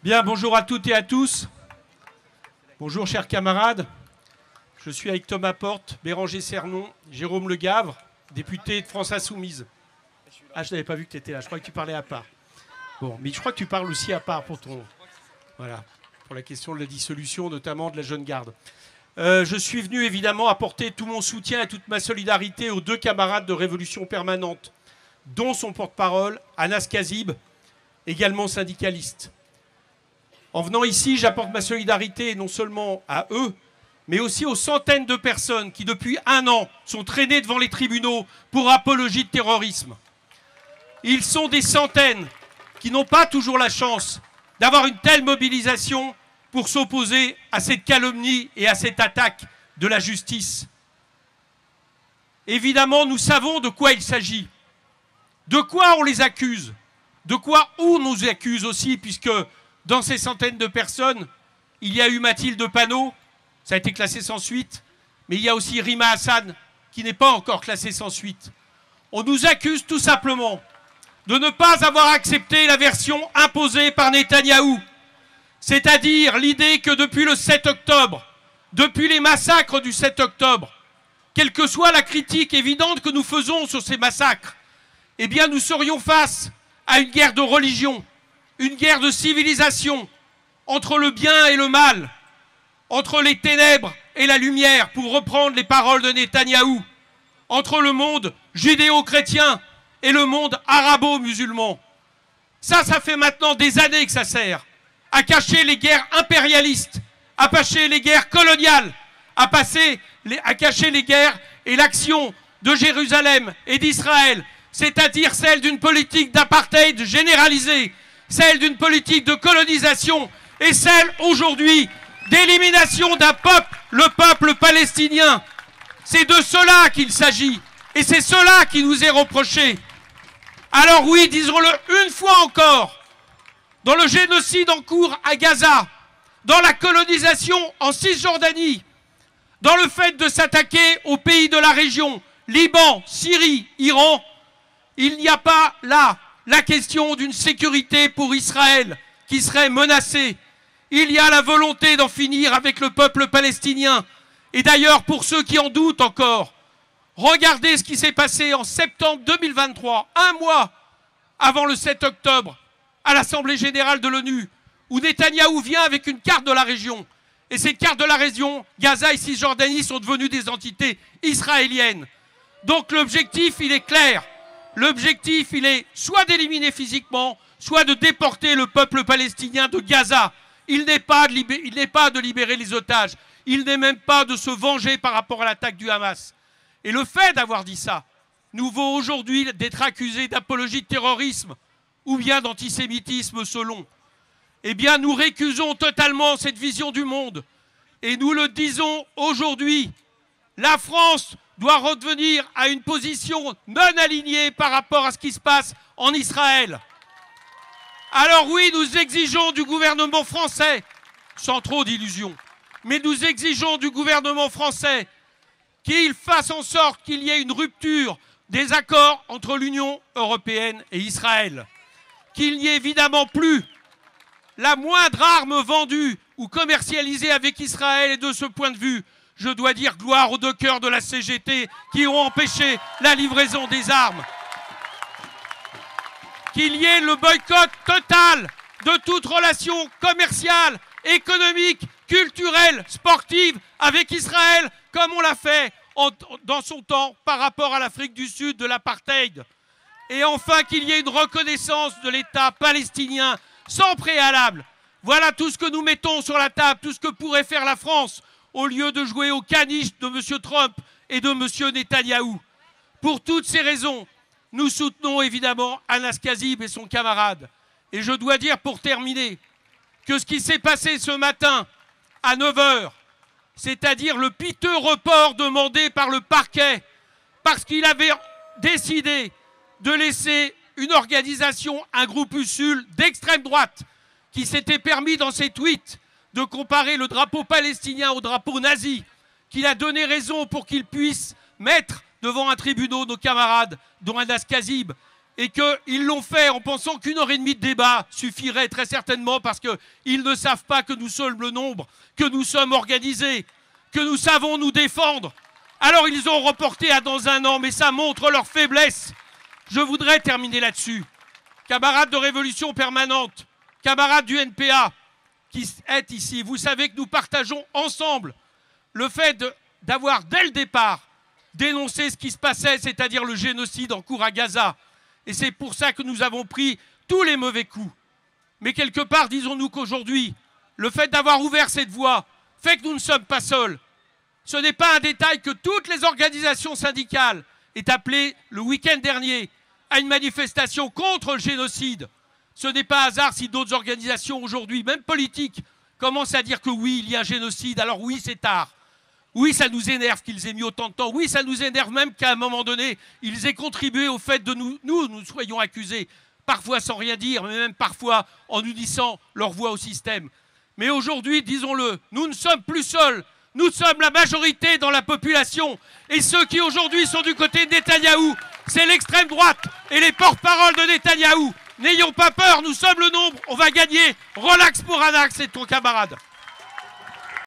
Bien, bonjour à toutes et à tous. Bonjour, chers camarades. Je suis avec Thomas Porte, Béranger Cernon, Jérôme Le Gavre, député de France Insoumise. Ah, je n'avais pas vu que tu étais là. Je crois que tu parlais à part. Bon, mais je crois que tu parles aussi à part pour ton... Voilà, pour la question de la dissolution, notamment de la jeune garde. Je suis venu évidemment apporter tout mon soutien et toute ma solidarité aux deux camarades de Révolution Permanente, dont son porte-parole, Anas Kazib, également syndicaliste. En venant ici, j'apporte ma solidarité non seulement à eux, mais aussi aux centaines de personnes qui, depuis un an, sont traînées devant les tribunaux pour apologie de terrorisme. Ils sont des centaines qui n'ont pas toujours la chance d'avoir une telle mobilisation pour s'opposer à cette calomnie et à cette attaque de la justice. Évidemment, nous savons de quoi il s'agit. De quoi on les accuse? De quoi on nous accuse aussi, puisque dans ces centaines de personnes, il y a eu Mathilde Panot, ça a été classé sans suite, mais il y a aussi Rima Hassan, qui n'est pas encore classée sans suite. On nous accuse tout simplement de ne pas avoir accepté la version imposée par Netanyahou, c'est-à-dire l'idée que depuis le 7 octobre, depuis les massacres du 7 octobre, quelle que soit la critique évidente que nous faisons sur ces massacres, eh bien nous serions face à une guerre de religion, une guerre de civilisation, entre le bien et le mal, entre les ténèbres et la lumière, pour reprendre les paroles de Netanyahou, entre le monde judéo-chrétien et le monde arabo-musulman. Ça fait maintenant des années que ça sert à cacher les guerres impérialistes, à cacher les guerres coloniales, à cacher les guerres et l'action de Jérusalem et d'Israël, c'est-à-dire celle d'une politique d'apartheid généralisée, celle d'une politique de colonisation et celle aujourd'hui d'élimination d'un peuple, le peuple palestinien. C'est de cela qu'il s'agit et c'est cela qui nous est reproché. Alors oui, disons-le une fois encore, dans le génocide en cours à Gaza, dans la colonisation en Cisjordanie, dans le fait de s'attaquer aux pays de la région, Liban, Syrie, Iran, il n'y a pas là la question d'une sécurité pour Israël qui serait menacée. Il y a la volonté d'en finir avec le peuple palestinien. Et d'ailleurs, pour ceux qui en doutent encore, regardez ce qui s'est passé en septembre 2023, un mois avant le 7 octobre, à l'Assemblée générale de l'ONU, où Netanyahou vient avec une carte de la région. Et cette carte de la région, Gaza et Cisjordanie sont devenues des entités israéliennes. Donc l'objectif, il est clair. L'objectif, il est soit d'éliminer physiquement, soit de déporter le peuple palestinien de Gaza. Il n'est pas de libérer les otages. Il n'est même pas de se venger par rapport à l'attaque du Hamas. Et le fait d'avoir dit ça nous vaut aujourd'hui d'être accusé d'apologie de terrorisme ou bien d'antisémitisme selon. Eh bien, nous récusons totalement cette vision du monde. Et nous le disons aujourd'hui, la France doit revenir à une position non alignée par rapport à ce qui se passe en Israël. Alors oui, nous exigeons du gouvernement français, sans trop d'illusions, mais nous exigeons du gouvernement français qu'il fasse en sorte qu'il y ait une rupture des accords entre l'Union européenne et Israël. Qu'il n'y ait évidemment plus la moindre arme vendue ou commercialisée avec Israël. Et de ce point de vue, je dois dire gloire aux dockers de la CGT qui ont empêché la livraison des armes. Qu'il y ait le boycott total de toute relation commerciale, économique, culturelle, sportive avec Israël, comme on l'a fait dans son temps par rapport à l'Afrique du Sud de l'apartheid. Et enfin qu'il y ait une reconnaissance de l'État palestinien sans préalable. Voilà tout ce que nous mettons sur la table, tout ce que pourrait faire la France au lieu de jouer au caniche de M. Trump et de M. Netanyahou. Pour toutes ces raisons, nous soutenons évidemment Anas Kazib et son camarade. Et je dois dire pour terminer que ce qui s'est passé ce matin à 9 h, c'est-à-dire le piteux report demandé par le parquet parce qu'il avait décidé de laisser une organisation, un groupuscule d'extrême droite qui s'était permis dans ses tweets de comparer le drapeau palestinien au drapeau nazi, qu'il a donné raison pour qu'il puisse mettre devant un tribunal nos camarades, dont Anas Kazib, et qu'ils l'ont fait en pensant qu'1 heure et demie de débat suffirait très certainement parce qu'ils ne savent pas que nous sommes le nombre, que nous sommes organisés, que nous savons nous défendre. Alors ils ont reporté à dans 1 an, mais ça montre leur faiblesse. Je voudrais terminer là-dessus. Camarades de Révolution Permanente, camarades du NPA qui êtes ici, vous savez que nous partageons ensemble le fait d'avoir dès le départ dénoncé ce qui se passait, c'est-à-dire le génocide en cours à Gaza. Et c'est pour ça que nous avons pris tous les mauvais coups. Mais quelque part, disons-nous qu'aujourd'hui, le fait d'avoir ouvert cette voie fait que nous ne sommes pas seuls. Ce n'est pas un détail que toutes les organisations syndicales aient appelé le week-end dernier à une manifestation contre le génocide. Ce n'est pas hasard si d'autres organisations aujourd'hui, même politiques, commencent à dire que oui, il y a un génocide. Alors oui, c'est tard. Oui, ça nous énerve qu'ils aient mis autant de temps. Oui, ça nous énerve même qu'à un moment donné, ils aient contribué au fait de nous soyons accusés, parfois sans rien dire, mais même parfois en unissant leur voix au système. Mais aujourd'hui, disons-le, nous ne sommes plus seuls. Nous sommes la majorité dans la population. Et ceux qui aujourd'hui sont du côté de Netanyahou, c'est l'extrême droite et les porte-paroles de Netanyahou. N'ayons pas peur, nous sommes le nombre, on va gagner. Relax pour Anax et ton camarade.